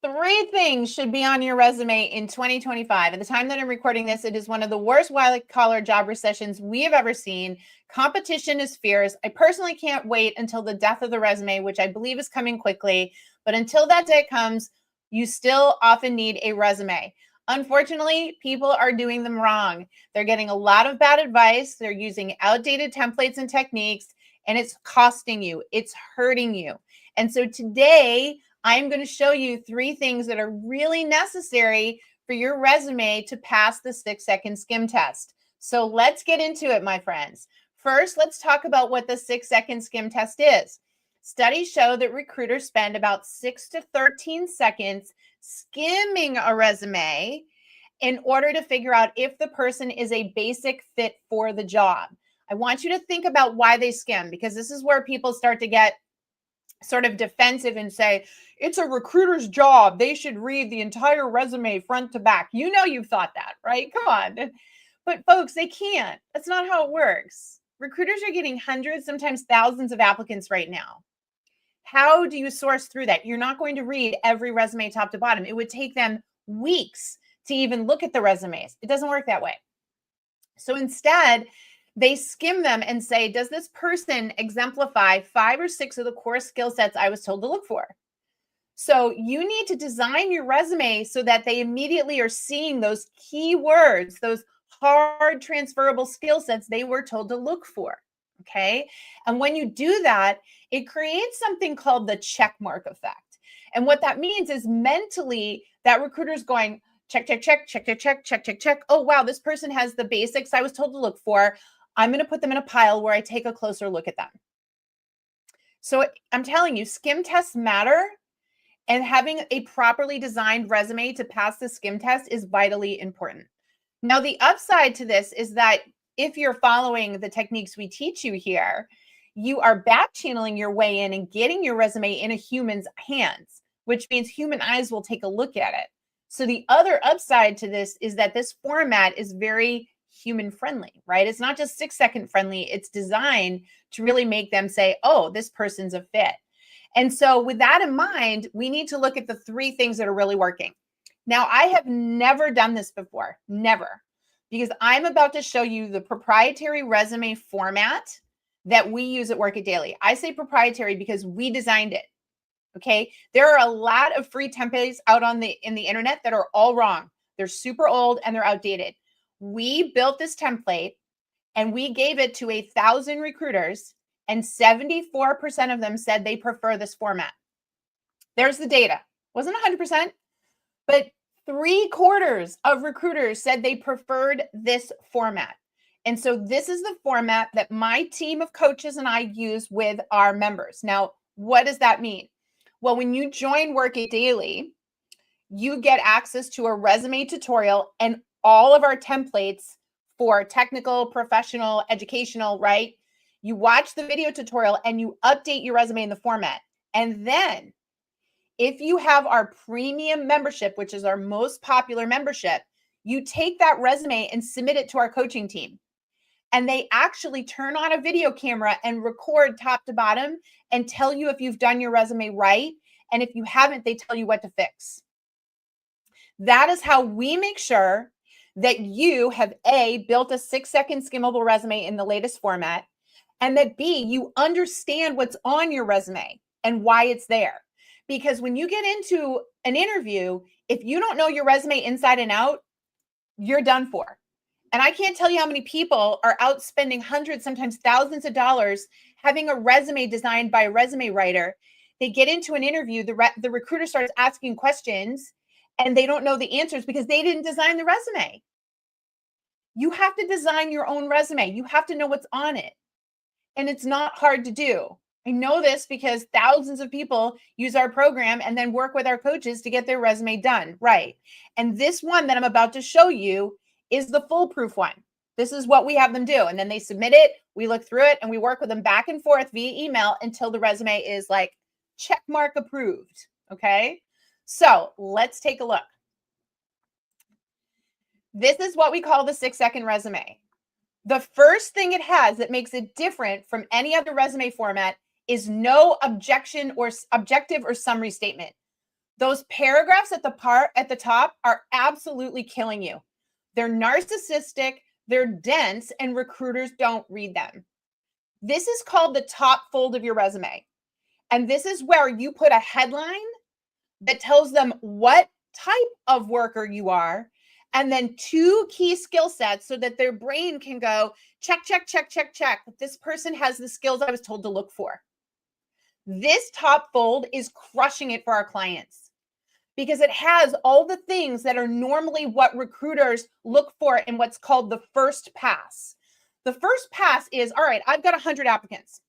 Three things should be on your resume in 2025. At the time that I'm recording this, it is one of the worst white-collar job recessions we have ever seen. Competition is fierce. I personally can't wait until the death of the resume, which I believe is coming quickly. But until that day comes, you still often need a resume. Unfortunately, people are doing them wrong. They're getting a lot of bad advice. They're using outdated templates and techniques, and it's costing you. It's hurting you. And so today, I'm going to show you three things that are really necessary for your resume to pass the 6-second skim test. So let's get into it, my friends. First, let's talk about what the 6-second skim test is. Studies show that recruiters spend about 6 to 13 seconds skimming a resume in order to figure out if the person is a basic fit for the job. I want you to think about why they skim, because this is where people start to get sort of defensive and say, it's a recruiter's job. They should read the entire resume front to back. You know, you've thought that, right? Come on. But folks, they can't. That's not how it works. Recruiters are getting hundreds, sometimes thousands of applicants right now. How do you source through that? You're not going to read every resume top to bottom. It would take them weeks to even look at the resumes. It doesn't work that way. So instead, they skim them and say, does this person exemplify 5 or 6 of the core skill sets I was told to look for? So you need to design your resume so that they immediately are seeing those key words, those hard transferable skill sets they were told to look for. Okay. And when you do that, it creates something called the check mark effect. And what that means is mentally that recruiter's going, check, check, check, check, check, check, check, check, check. Oh, wow, this person has the basics I was told to look for. I'm going to put them in a pile where I take a closer look at them. So I'm telling you, skim tests matter, and having a properly designed resume to pass the skim test is vitally important. Now, the upside to this is that if you're following the techniques we teach you here, you are back channeling your way in and getting your resume in a human's hands, which means human eyes will take a look at it. So the other upside to this is that this format is very human friendly, right? It's not just 6-second friendly. It's designed to really make them say, oh, this person's a fit. And so with that in mind, we need to look at the three things that are really working. Now, I have never done this before, never, because I'm about to show you the proprietary resume format that we use at Work It Daily. I say proprietary because we designed it. Okay. There are a lot of free templates out in the internet that are all wrong. They're super old and they're outdated. We built this template and we gave it to 1,000 recruiters, and 74% of them said they prefer this format. There's the data. Wasn't 100%, but 3/4 of recruiters said they preferred this format. And so this is the format that my team of coaches and I use with our members. Now, what does that mean? Well, when you join Work It Daily, you get access to a resume tutorial and all of our templates for technical, professional, educational, right? You watch the video tutorial and you update your resume in the format. And then if you have our premium membership, which is our most popular membership, you take that resume and submit it to our coaching team. And they actually turn on a video camera and record top to bottom and tell you if you've done your resume right. And if you haven't, they tell you what to fix. That is how we make sure that you have A, built a 6-second skimmable resume in the latest format, and that B, you understand what's on your resume and why it's there. Because when you get into an interview, if you don't know your resume inside and out, you're done for. And I can't tell you how many people are out spending hundreds, sometimes thousands of dollars having a resume designed by a resume writer. They get into an interview, the recruiter starts asking questions, and they don't know the answers because they didn't design the resume. You have to design your own resume. You have to know what's on it. And it's not hard to do. I know this because thousands of people use our program and then work with our coaches to get their resume done. Right. And this one that I'm about to show you is the foolproof one. This is what we have them do. And then they submit it. We look through it and we work with them back and forth via email until the resume is like check mark approved. Okay. So let's take a look. This is what we call the 6-second resume. The first thing it has that makes it different from any other resume format is no objective or summary statement. Those paragraphs at the top are absolutely killing you. They're narcissistic, they're dense, and recruiters don't read them. This is called the top fold of your resume. And this is where you put a headline that tells them what type of worker you are, and then 2 key skill sets so that their brain can go, check, check, check, check, check. This person has the skills I was told to look for. This top fold is crushing it for our clients because it has all the things that are normally what recruiters look for in what's called the first pass. The first pass is, all right, I've got 100 applicants.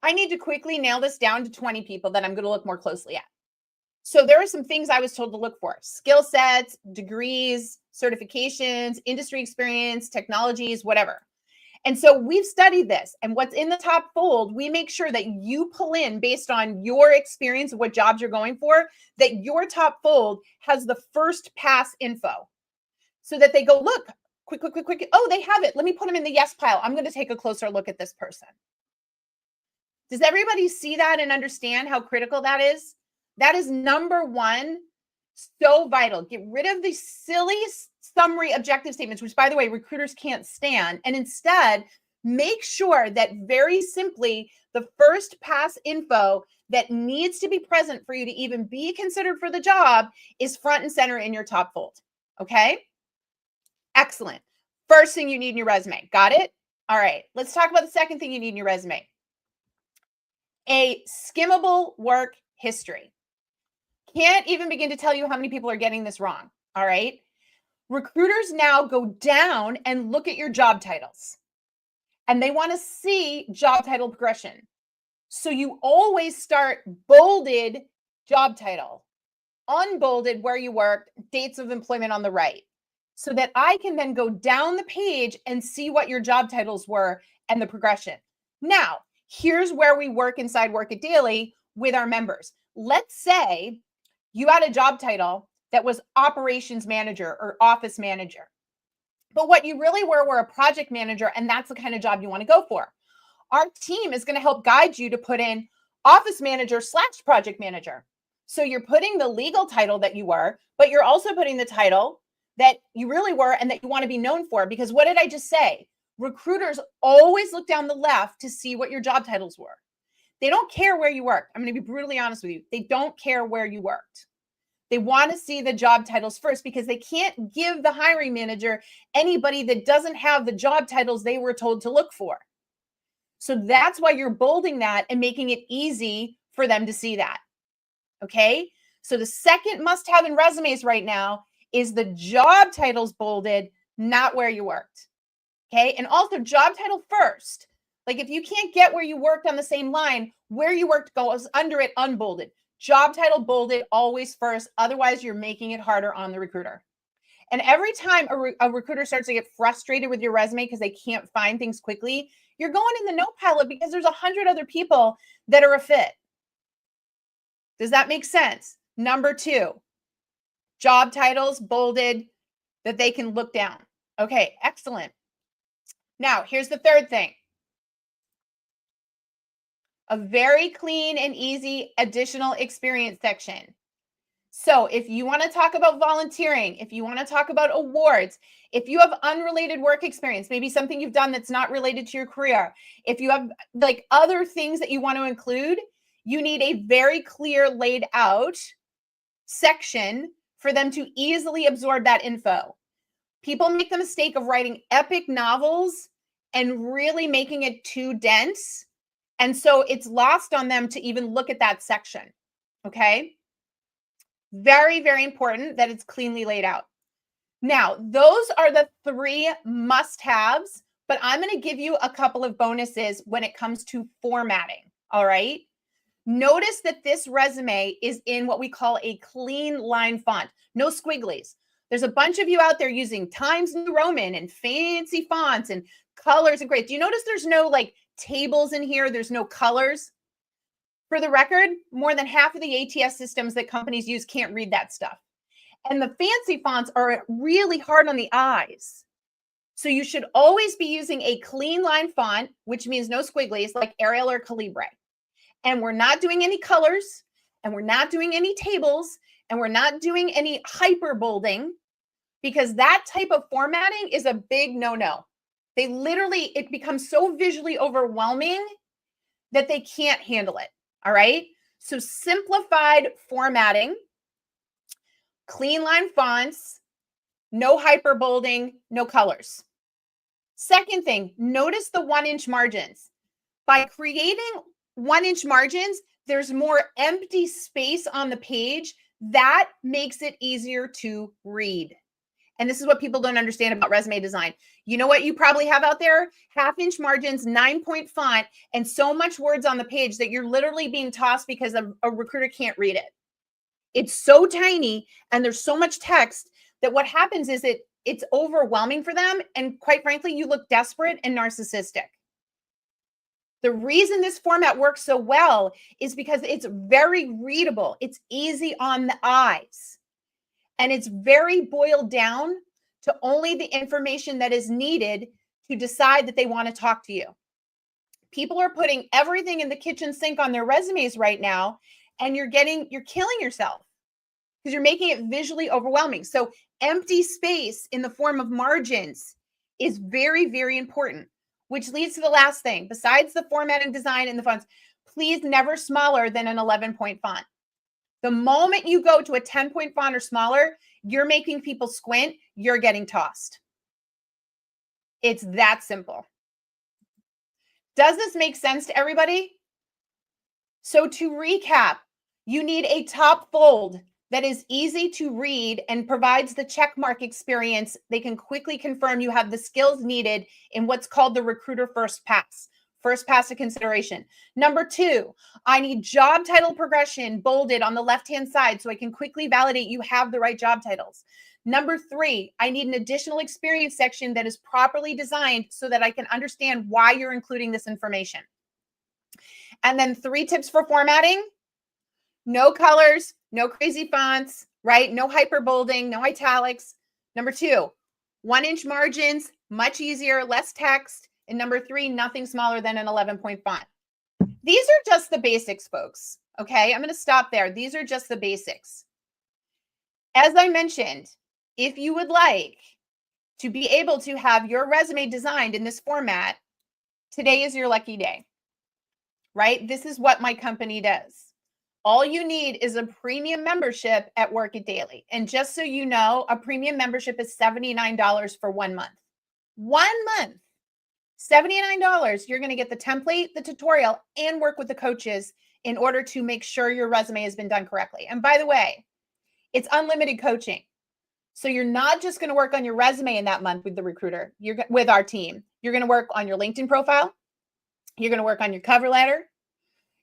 I need to quickly nail this down to 20 people that I'm going to look more closely at. So there are some things I was told to look for: skill sets, degrees, certifications, industry experience, technologies, whatever. And so we've studied this, and what's in the top fold, we make sure that you pull in based on your experience of what jobs you're going for, that your top fold has the first pass info so that they go, look, quick, quick, quick, quick. Oh, they have it. Let me put them in the yes pile. I'm going to take a closer look at this person. Does everybody see that and understand how critical that is? That is number one, so vital. Get rid of the silly summary objective statements, which, by the way, recruiters can't stand. And instead, make sure that very simply the first pass info that needs to be present for you to even be considered for the job is front and center in your top fold. Okay? Excellent. First thing you need in your resume. Got it? All right. Let's talk about the second thing you need in your resume. A skimmable work history. Can't even begin to tell you how many people are getting this wrong. All right. Recruiters now go down and look at your job titles, and they want to see job title progression. So you always start bolded job title, unbolded where you worked, dates of employment on the right, so that I can then go down the page and see what your job titles were and the progression. Now, here's where we work inside Work It Daily with our members. Let's say you had a job title that was operations manager or office manager, but what you really were a project manager, and that's the kind of job you want to go for. Our team is going to help guide you to put in office manager / project manager. So you're putting the legal title that you were, but you're also putting the title that you really were and that you want to be known for. Because what did I just say? Recruiters always look down the left to see what your job titles were. They don't care where you worked. I'm going to be brutally honest with you. They don't care where you worked. They want to see the job titles first because they can't give the hiring manager anybody that doesn't have the job titles they were told to look for. So that's why you're bolding that and making it easy for them to see that. Okay? So the second must-have in resumes right now is the job titles bolded, not where you worked. Okay? And also job title first. Like if you can't get where you worked on the same line, where you worked goes under it unbolded. Job title bolded always first. Otherwise, you're making it harder on the recruiter. And every time a recruiter starts to get frustrated with your resume because they can't find things quickly, you're going in the note pilot because there's 100 other people that are a fit. Does that make sense? Number 2, job titles bolded that they can look down. Okay, excellent. Now, here's the third thing. A very clean and easy additional experience section. So if you want to talk about volunteering, if you want to talk about awards, if you have unrelated work experience, maybe something you've done that's not related to your career, if you have like other things that you want to include, you need a very clear laid out section for them to easily absorb that info. People make the mistake of writing epic novels and really making it too dense. And so it's lost on them to even look at that section. Okay. Very, very important that it's cleanly laid out. Now, those are the 3 must-haves, but I'm going to give you a couple of bonuses when it comes to formatting. All right. Notice that this resume is in what we call a clean line font, no squigglies. There's a bunch of you out there using Times New Roman and fancy fonts and colors and great. Do you notice there's no like tables in here? There's no colors. For the record, more than half of the ATS systems that companies use can't read that stuff. And the fancy fonts are really hard on the eyes. So you should always be using a clean line font, which means no squigglies, like Arial or Calibri. And we're not doing any colors. and we're not doing any tables, and we're not doing any hyperbolding, because that type of formatting is a big no-no. They literally, it becomes so visually overwhelming that they can't handle it. All right. So simplified formatting, clean line fonts, no hyperbolding, no colors. Second thing, notice the 1-inch margins. By creating 1-inch margins, there's more empty space on the page. That makes it easier to read. And this is what people don't understand about resume design. You know what you probably have out there? 1/2-inch margins, 9-point font, and so much words on the page that you're literally being tossed because a recruiter can't read it. It's so tiny and there's so much text that what happens is it's overwhelming for them. And quite frankly, you look desperate and narcissistic. The reason this format works so well is because it's very readable. It's easy on the eyes. And it's very boiled down to only the information that is needed to decide that they want to talk to you. People are putting everything in the kitchen sink on their resumes right now, and you're killing yourself because you're making it visually overwhelming. So empty space in the form of margins is very, very important, which leads to the last thing. Besides the formatting, design, and the fonts, please never smaller than an 11-point font. The moment you go to a 10-point font or smaller, you're making people squint, you're getting tossed. It's that simple. Does this make sense to everybody? So to recap, you need a top fold that is easy to read and provides the checkmark experience. They can quickly confirm you have the skills needed in what's called the recruiter first pass. First pass of consideration. Number 2, I need job title progression bolded on the left-hand side so I can quickly validate you have the right job titles. Number 3, I need an additional experience section that is properly designed so that I can understand why you're including this information. And then 3 tips for formatting: no colors, no crazy fonts, right? No hyperbolding, no italics. Number 2, 1-inch margins, much easier, less text. And number 3, nothing smaller than an 11-point font. These are just the basics, folks. Okay, I'm going to stop there. These are just the basics. As I mentioned, if you would like to be able to have your resume designed in this format, today is your lucky day, right? This is what my company does. All you need is a premium membership at Work It Daily. And just so you know, a premium membership is $79 for 1 month. 1 month. $79, you're going to get the template, the tutorial, and work with the coaches in order to make sure your resume has been done correctly. And by the way, it's unlimited coaching. So you're not just going to work on your resume in that month with the recruiter, with our team. You're going to work on your LinkedIn profile. You're going to work on your cover letter.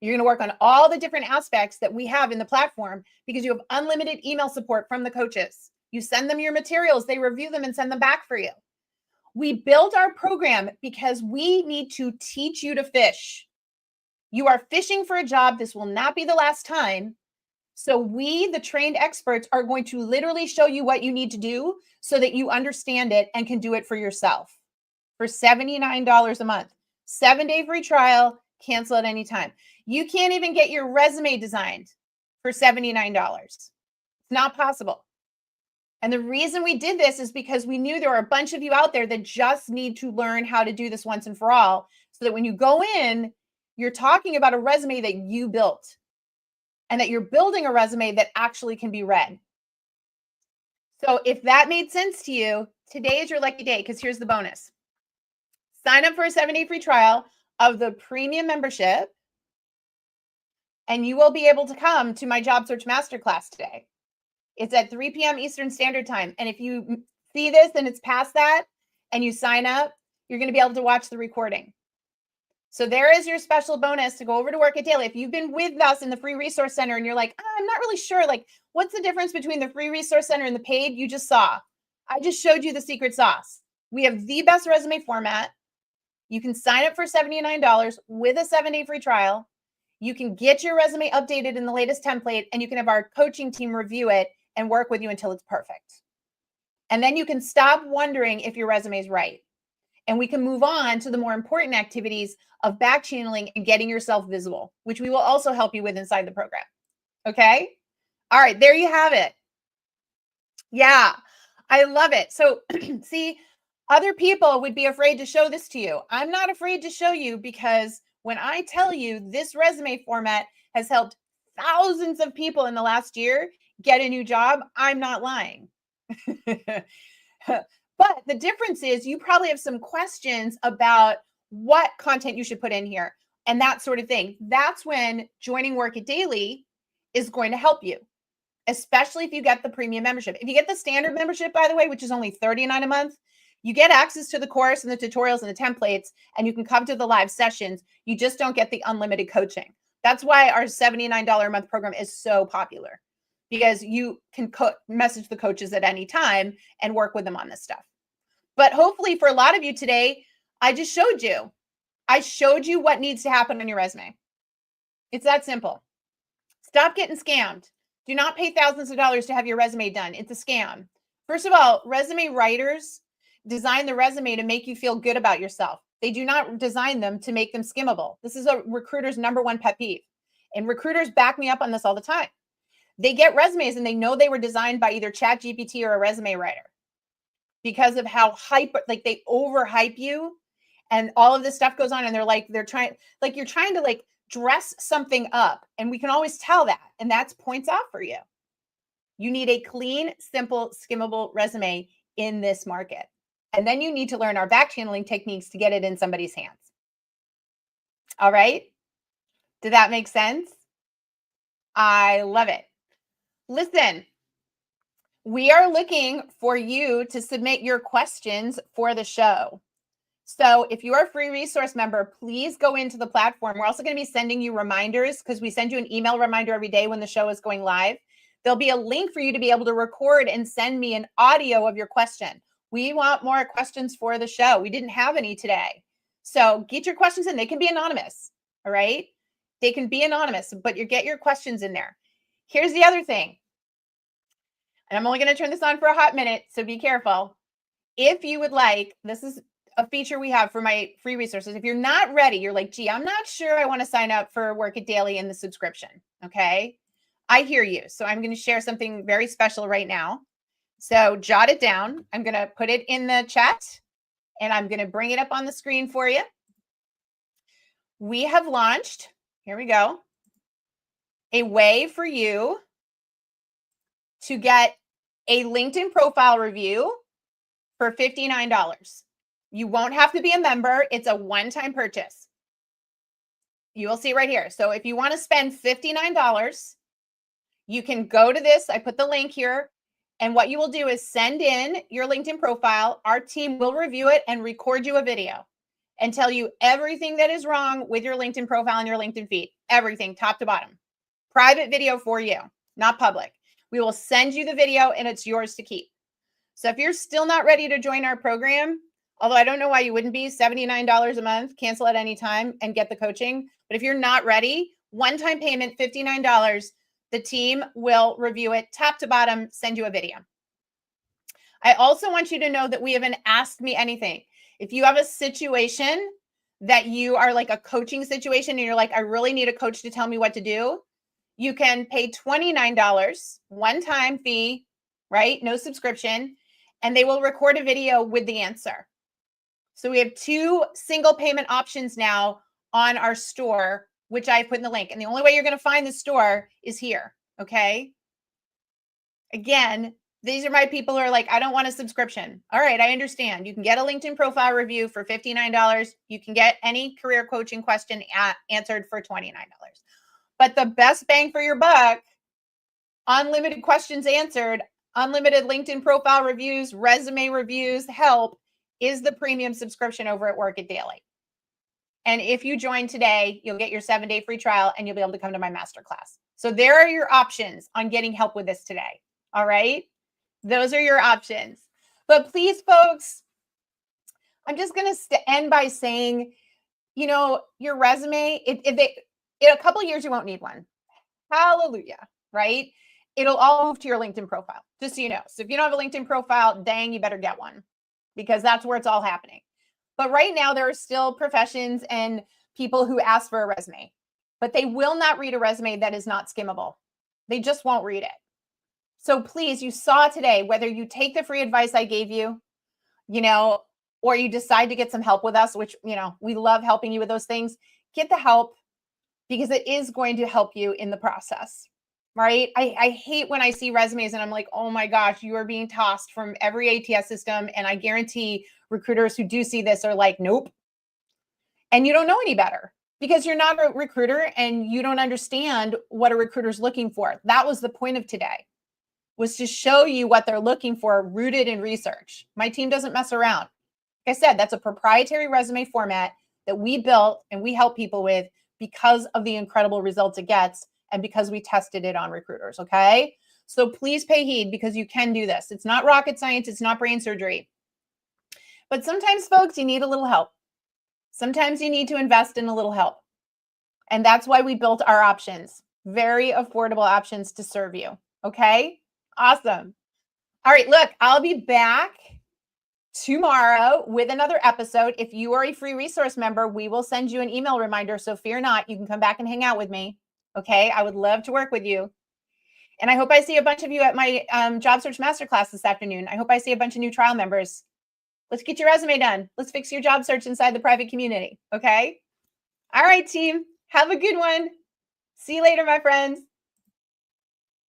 You're going to work on all the different aspects that we have in the platform because you have unlimited email support from the coaches. You send them your materials, they review them and send them back for you. We built our program because we need to teach you to fish. You are fishing for a job. This will not be the last time. So we, the trained experts, are going to literally show you what you need to do so that you understand it and can do it for yourself for $79 a month. 7-day free trial, cancel at any time. You can't even get your resume designed for $79. It's not possible. And the reason we did this is because we knew there are a bunch of you out there that just need to learn how to do this once and for all, so that when you go in, you're talking about a resume that you built and that you're building a resume that actually can be read. So if that made sense to you, today is your lucky day, because here's the bonus. Sign up for a 7-day free trial of the premium membership, and you will be able to come to my Job Search Masterclass today. It's at 3 p.m. Eastern Standard Time. And if you see this and it's past that and you sign up, you're going to be able to watch the recording. So there is your special bonus to go over to Work It Daily. If you've been with us in the free resource center and you're like, I'm not really sure, like, what's the difference between the free resource center and the paid? You just saw. I just showed you the secret sauce. We have the best resume format. You can sign up for $79 with a 7-day free trial. You can get your resume updated in the latest template, and you can have our coaching team review it and work with you until it's perfect. And then you can stop wondering if your resume is right. And we can move on to the more important activities of back channeling and getting yourself visible, which we will also help you with inside the program. Okay. All right. There you have it. Yeah, I love it. So, see, other people would be afraid to show this to you. I'm not afraid to show you because when I tell you this resume format has helped thousands of people in the last year get a new job, I'm not lying. But the difference is you probably have some questions about what content you should put in here and that sort of thing. That's when joining Work It Daily is going to help you, especially if you get the premium membership. If you get the standard membership, by the way, which is only $39 a month, you get access to the course and the tutorials and the templates, and you can come to the live sessions. You just don't get the unlimited coaching. That's why our $79 a month program is so popular, because you can message the coaches at any time and work with them on this stuff. But hopefully for a lot of you today, I just showed you. I showed you what needs to happen on your resume. It's that simple. Stop getting scammed. Do not pay thousands of dollars to have your resume done. It's a scam. First of all, resume writers design the resume to make you feel good about yourself. They do not design them to make them skimmable. This is a recruiter's number one pet peeve. And recruiters back me up on this all the time. They get resumes and they know they were designed by either ChatGPT or a resume writer because of how like they overhype you and all of this stuff goes on. And you're trying to dress something up, and we can always tell that, and that's points off for you. You need a clean, simple, skimmable resume in this market. And then you need to learn our back channeling techniques to get it in somebody's hands. All right. Did that make sense? I love it. Listen, we are looking for you to submit your questions for the show. So if you are a free resource member, please go into the platform. We're also going to be sending you reminders because we send you an email reminder every day when the show is going live. There'll be a link for you to be able to record and send me an audio of your question. We want more questions for the show. We didn't have any today. So get your questions in. They can be anonymous. All right. They can be anonymous, but you get your questions in there. Here's the other thing. And I'm only going to turn this on for a hot minute, so be careful. If you would like, this is a feature we have for my free resources. If you're not ready, you're like, gee, I'm not sure I want to sign up for Work It Daily in the subscription. Okay. I hear you. So I'm going to share something very special right now. So jot it down. I'm going to put it in the chat and I'm going to bring it up on the screen for you. We have launched, here we go, a way for you to get a LinkedIn profile review for $59. You won't have to be a member. It's a one-time purchase. You will see right here. So if you want to spend $59, you can go to this. I put the link here. And what you will do is send in your LinkedIn profile. Our team will review it and record you a video and tell you everything that is wrong with your LinkedIn profile and your LinkedIn feed. Everything, top to bottom. Private video for you, not public. We will send you the video and it's yours to keep. So if you're still not ready to join our program, although I don't know why you wouldn't be, $79 a month, cancel at any time and get the coaching. But if you're not ready, one-time payment, $59, the team will review it top to bottom, send you a video. I also want you to know that we have an Ask Me Anything. If you have a situation that you are like a coaching situation and you're like, I really need a coach to tell me what to do, you can pay $29, one-time fee, right? No subscription. And they will record a video with the answer. So we have 2 single payment options now on our store, which I put in the link. And the only way you're going to find the store is here. Okay. Again, these are my people who are like, I don't want a subscription. All right. I understand. You can get a LinkedIn profile review for $59. You can get any career coaching question answered for $29. But the best bang for your buck, unlimited questions answered, unlimited LinkedIn profile reviews, resume reviews, help, is the premium subscription over at Work It Daily. And if you join today, you'll get your 7-day free trial and you'll be able to come to my masterclass. So there are your options on getting help with this today. All right. Those are your options. But please, folks, I'm just going to end by saying, you know, your resume, in a couple of years, you won't need one. Hallelujah. Right. It'll all move to your LinkedIn profile, just so you know. So if you don't have a LinkedIn profile, dang, you better get one, because that's where it's all happening. But right now, there are still professions and people who ask for a resume, but they will not read a resume that is not skimmable. They just won't read it. So please, you saw today, whether you take the free advice I gave you, or you decide to get some help with us, which, we love helping you with those things, get the help because it is going to help you in the process, right? I hate when I see resumes and I'm like, oh my gosh, you are being tossed from every ATS system. And I guarantee recruiters who do see this are like, nope. And you don't know any better because you're not a recruiter and you don't understand what a recruiter's looking for. That was the point of today, was to show you what they're looking for, rooted in research. My team doesn't mess around. Like I said, that's a proprietary resume format that we built and we help people with because of the incredible results it gets and because we tested it on recruiters, okay? So please pay heed because you can do this. It's not rocket science. It's not brain surgery. But sometimes, folks, you need a little help. Sometimes you need to invest in a little help. And that's why we built our options, very affordable options to serve you, okay? Awesome. All right, look, I'll be back tomorrow with another episode. If you are a free resource member, we will send you an email reminder. So fear not, you can come back and hang out with me. Okay. I would love to work with you. And I hope I see a bunch of you at my job search masterclass this afternoon. I hope I see a bunch of new trial members. Let's get your resume done. Let's fix your job search inside the private community. Okay. All right, team. Have a good one. See you later, my friends.